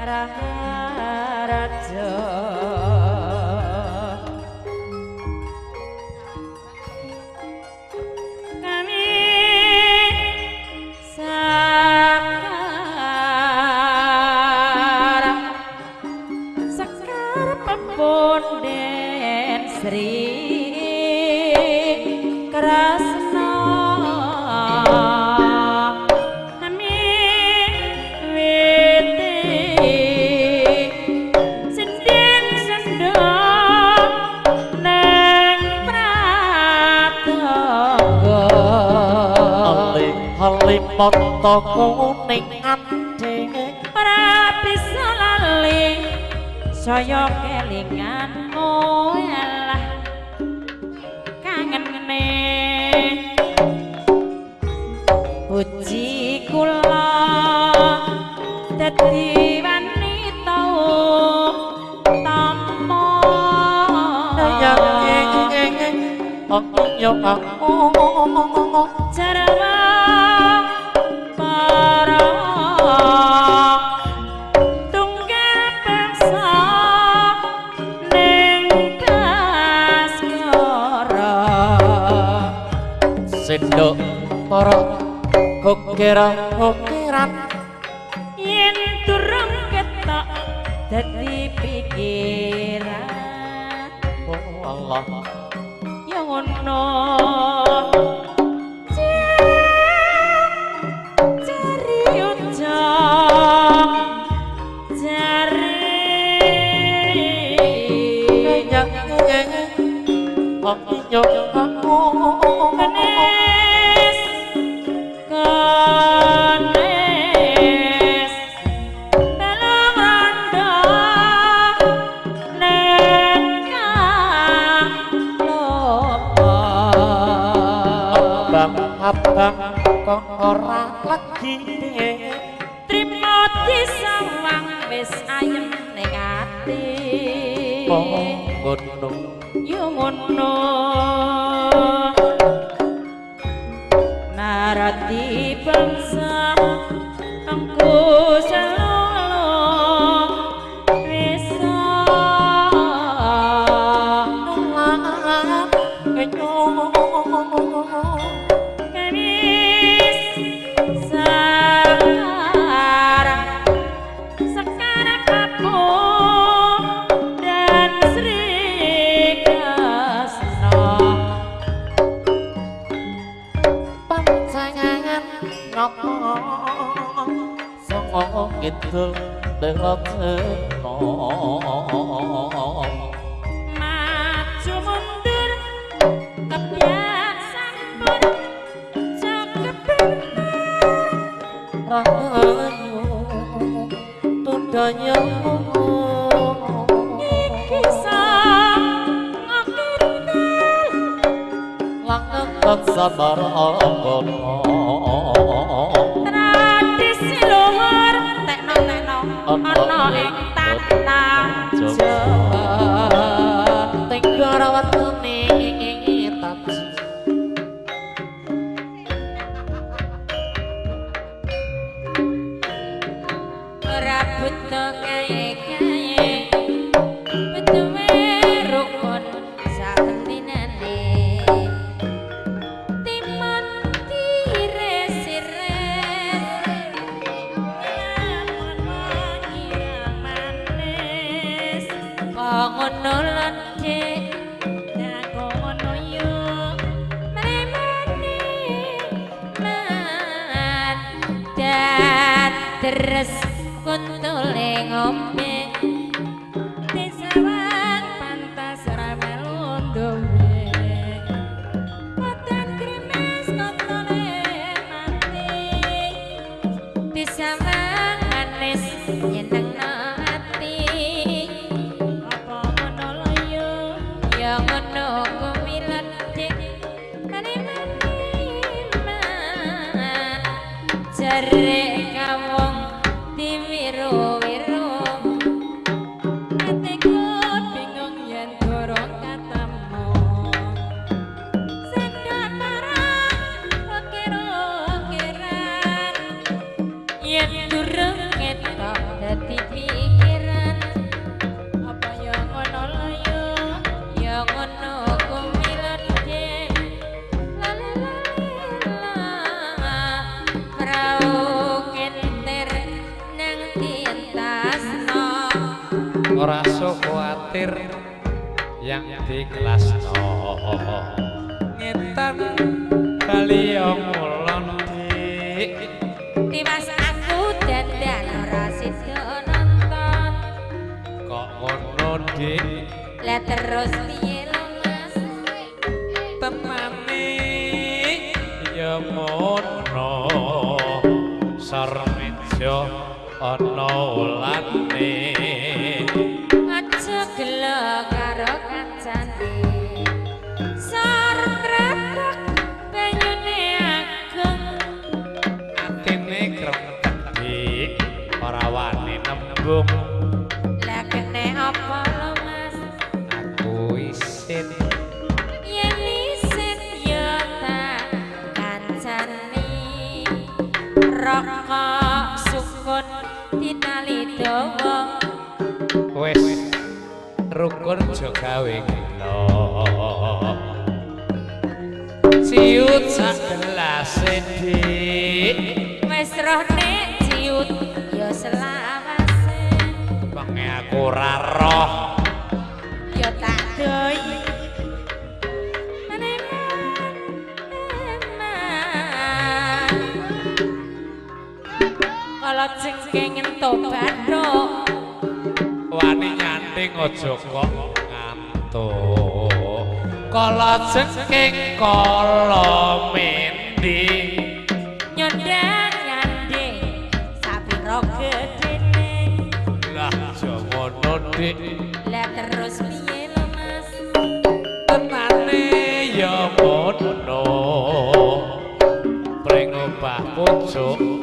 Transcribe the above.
Raja kami sakar peponden Sri Krasna Halimata kuning ati ora bisa lali saya kelingan alah kangene puji kula dadi wanita tampa ya aku yo aku jarawa sendok para kokiran yen durung ketok dadi pikiran oh Allah ya ngono cari ujung cari aku yo aku Ganes dalam randa neka lopo abang kok ora lagi trimo disawang wis ayem ning ati ngono yo ngono narati bangsa engko selalu bisa nolak kemis sekarang aku dan Sri Krasna songo kidul delok seno maju mundur kebiasaan pun cakep rahayu tundanya iki ngakirtel langan sabar kono tradisi luhur tekno ana ing tata Jawa tenggo rawatune taji ora butuh kae-kae betuwe rukun sakendinane timun tires-ires manis kok ngono lho Dik nek ngono yo mremane lan terus kuntule ngombe disawang pantas ora melu ndowe matan krimis kontole mati disawang manis nyenengno ati apa ngono lho yo ya ngono kumilat Dik mani-mani jare kawong diwiru-wiru ora sok kuatir yang dikelasno ngetan kali ngulon dik Tiwas aku dandan ora sida nonton kok ngono dik Lah terus piye lho Mas temane ya mono sarmeja ana ulane aja gelo karo kancane sartretek banyune ageng atine kretek dik ora wani nembung lah kene apa lho Mas aku isin yen isin ya tak kancani rokok sukun ditali dawa wis rukun aja gawe gila ciut sak gelas dik wis roh nek ciut ya selawase pengen aku ora roh ya tak doi kalau cengkeng tobat wani nyanting aja kok ngantuk kala jengking kala mendi nyondang nyanding sapiro gedene lah aja ngono dik lah terus piye lho Mas tenane ya ngono pring obah pucuk